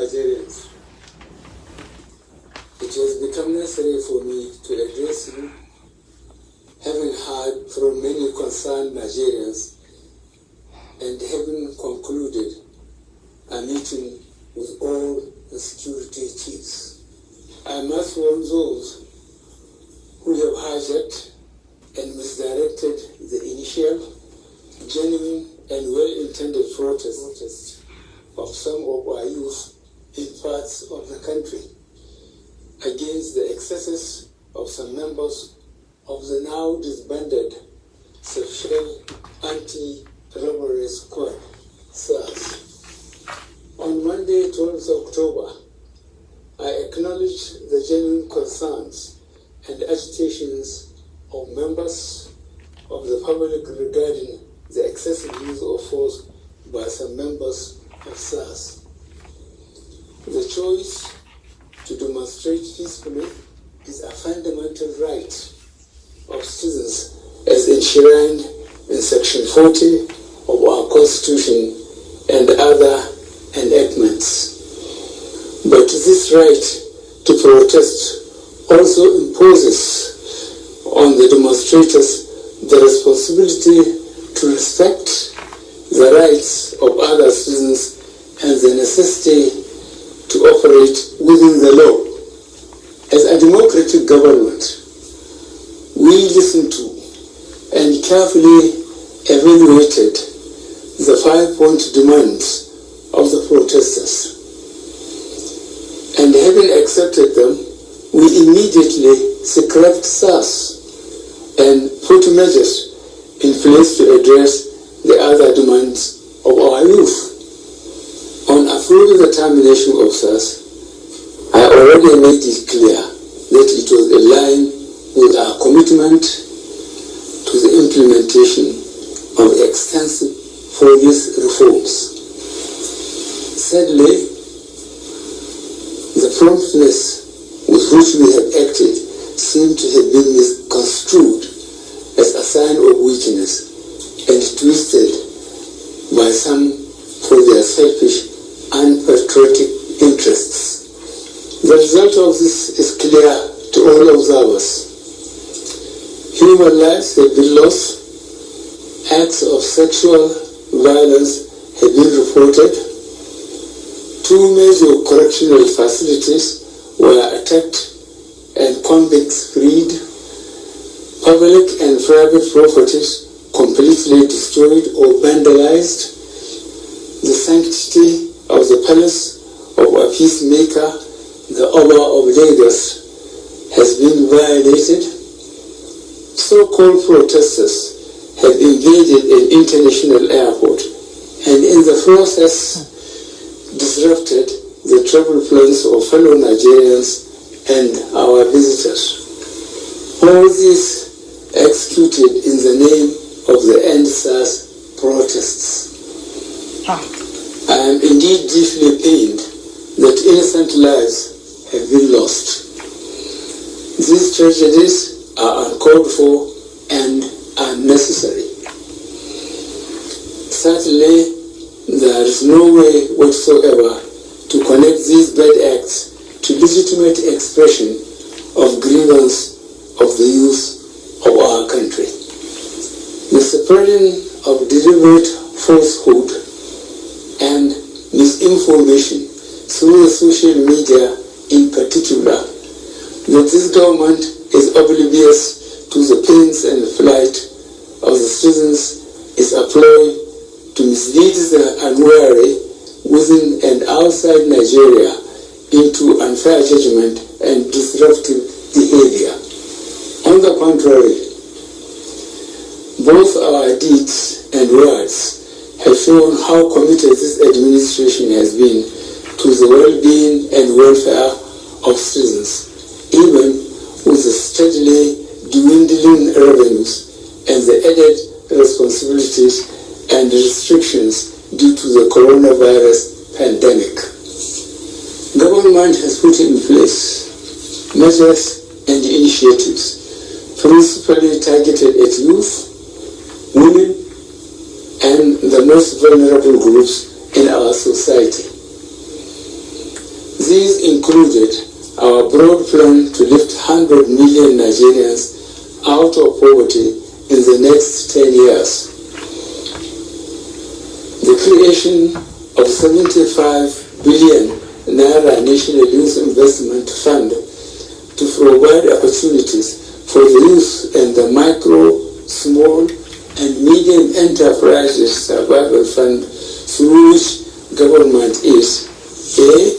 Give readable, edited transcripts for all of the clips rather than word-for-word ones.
Nigerians, it has become necessary for me to address you, having heard from many concerned Nigerians and having concluded a meeting with all the security chiefs. I must warn those who have hijacked and misdirected the initial, genuine and well-intended protests of some of our youth in parts of the country against the excesses of some members of the now disbanded Social Anti-Robbery Squad, SARS. On Monday, 12th October, I acknowledge the genuine concerns and agitations of members of the public regarding the excessive use of force by some members of SARS. The choice to demonstrate peacefully is a fundamental right of citizens as enshrined in Section 40 of our Constitution and other enactments. But this right to protest also imposes on the demonstrators the responsibility to respect the rights of other citizens and the necessity to operate within the law. As a democratic government, we listened to and carefully evaluated the 5-point demands of the protesters. And having accepted them, we immediately scrapped SARS and put measures in place to address the other demands of our youth. On approving the termination of SARS, I already made it clear that it was in line with our commitment to the implementation of extensive police reforms. Sadly, the promptness with which we have acted seemed to have been misconstrued as a sign of weakness and twisted by some for their selfish, unpatriotic interests. The result of this is clear to all observers. Human lives have been lost, acts of sexual violence have been reported, 2 major correctional facilities were attacked and convicts freed, public and private properties completely destroyed or vandalized, the sanctity of the palace of a peacemaker, the Oba of Lagos, has been violated. So-called protesters have invaded an international airport and in the process disrupted the travel plans of fellow Nigerians and our visitors. All this executed in the name of the End SARS protests. I am indeed deeply pained that innocent lives have been lost. These tragedies are uncalled for and unnecessary. Certainly, there is no way whatsoever to connect these bad acts to legitimate expression of grievance of the youth of our country. The spreading of deliberate falsehood and misinformation through the social media in particular, that this government is oblivious to the pains and plight of the citizens is a ploy to mislead the unwary within and outside Nigeria into unfair judgment and disruptive behavior. On the contrary, both our deeds and words have shown how committed this administration has been to the well-being and welfare of citizens, even with the steadily dwindling revenues and the added responsibilities and restrictions due to the coronavirus pandemic. Government has put in place measures and initiatives principally targeted at youth, women, and the most vulnerable groups in our society. These included our broad plan to lift 100 million Nigerians out of poverty in the next 10 years. The creation of 75 billion Naira National Youth Investment Fund to provide opportunities for the youth and the micro, small, and medium enterprises survival fund, through which government is A,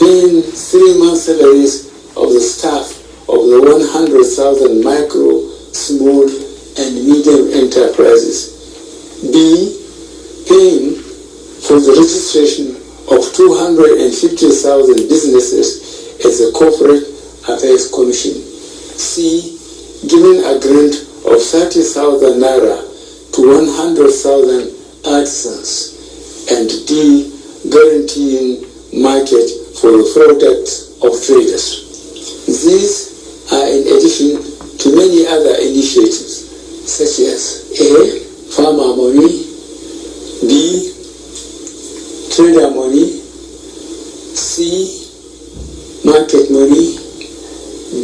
paying 3-month salaries of the staff of the 100,000 micro, small, and medium enterprises. B, paying for the registration of 250,000 businesses as a corporate affairs commission. C, giving a grant of 30,000 naira to 100,000 artisans. And D, guaranteeing market for the products of traders. These are in addition to many other initiatives, such as A, farmer money, B, trader money, C, market money,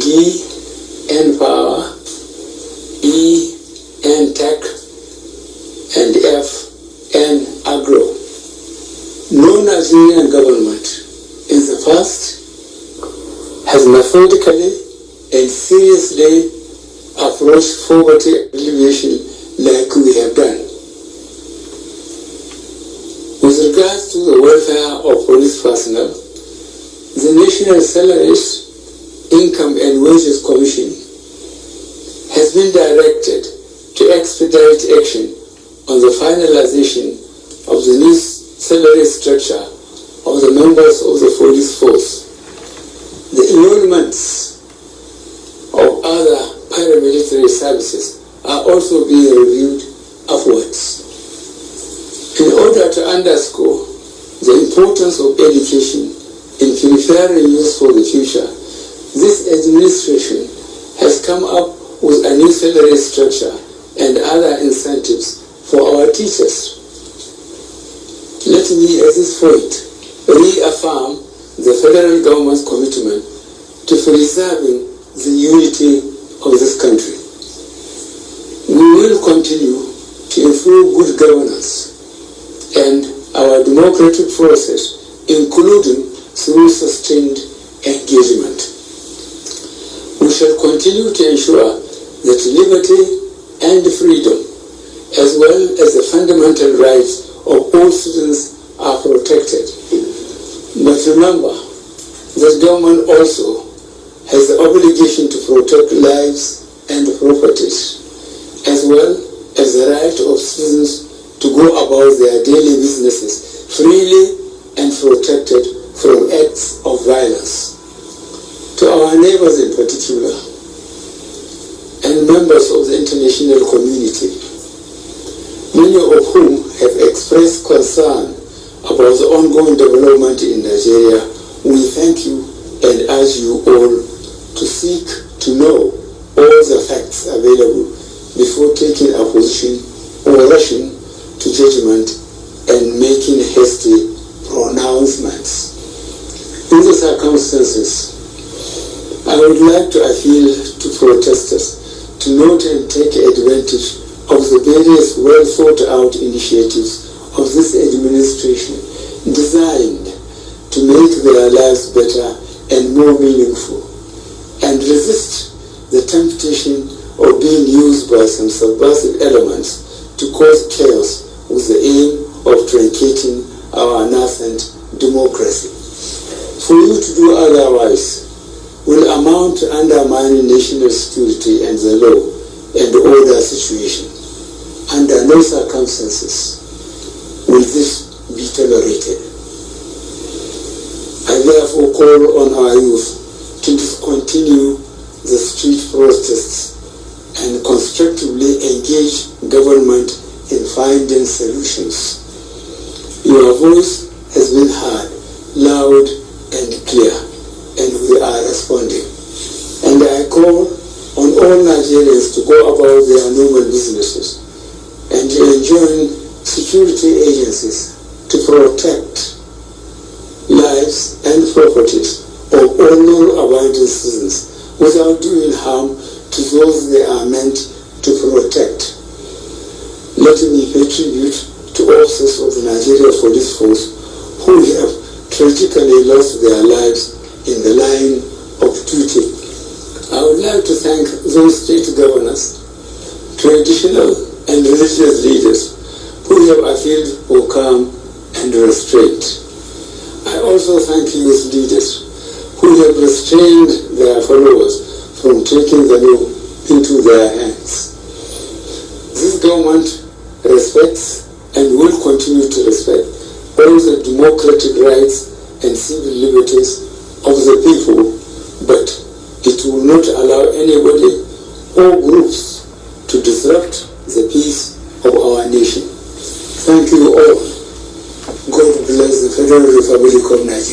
D, N-Power, E, N-Tech, and F, N-Agro. No Nigerian government in the past has methodically and seriously approached poverty alleviation like we have done. With regards to the welfare of police personnel, the National Salaries, Income and Wages Commission has been directed to expedite action on the finalization of the new salary structure of the members of the police force. The enrollments of other paramilitary services are also being reviewed upwards. In order to underscore the importance of education in preparing youth for the future, this administration has come up with a new salary structure and other incentives for our teachers. Let me at this point reaffirm the federal government's commitment to preserving the unity of this country. We will continue to improve good governance and our democratic process, including through sustained engagement. We shall continue to ensure that liberty and freedom, as well as the fundamental rights of all citizens, are protected. But remember that government also has the obligation to protect lives and properties, as well as the right of citizens to go about their daily businesses freely and protected from acts of violence. To our neighbors in particular, and members of the international community, many of whom have expressed concern about the ongoing development in Nigeria, we thank you and urge you all to seek to know all the facts available before taking a position or rushing to judgment and making hasty pronouncements. In the circumstances, I would like to appeal to protesters to note and take advantage of the various well thought out initiatives of this administration designed to make their lives better and more meaningful, and resist the temptation of being used by some subversive elements to cause chaos with the aim of truncating our nascent democracy. For you to do otherwise will amount to undermining national security and the law and order situation. Under no circumstances will this be tolerated. I therefore call on our youth to discontinue the street protests and constructively engage government in finding solutions. Your voice has been heard, loud and clear, and we are responding. And I call on all Nigerians to go about their normal businesses and to enjoin security agencies to protect lives lives and properties of all law-abiding citizens without doing harm to those they are meant to protect. Let me pay tribute to officers of the Nigeria Police Force who have tragically lost their lives in the line of duty. I would like to thank those state governors, traditional and religious leaders who have appealed for calm and restraint. I also thank youth leaders who have restrained their followers from taking the law into their hands. This government respects and will continue to respect all the democratic rights and civil liberties of the people, but it will not allow anybody or groups to disrupt the peace of our nation. Thank you all. God bless the Federal Republic of Nigeria.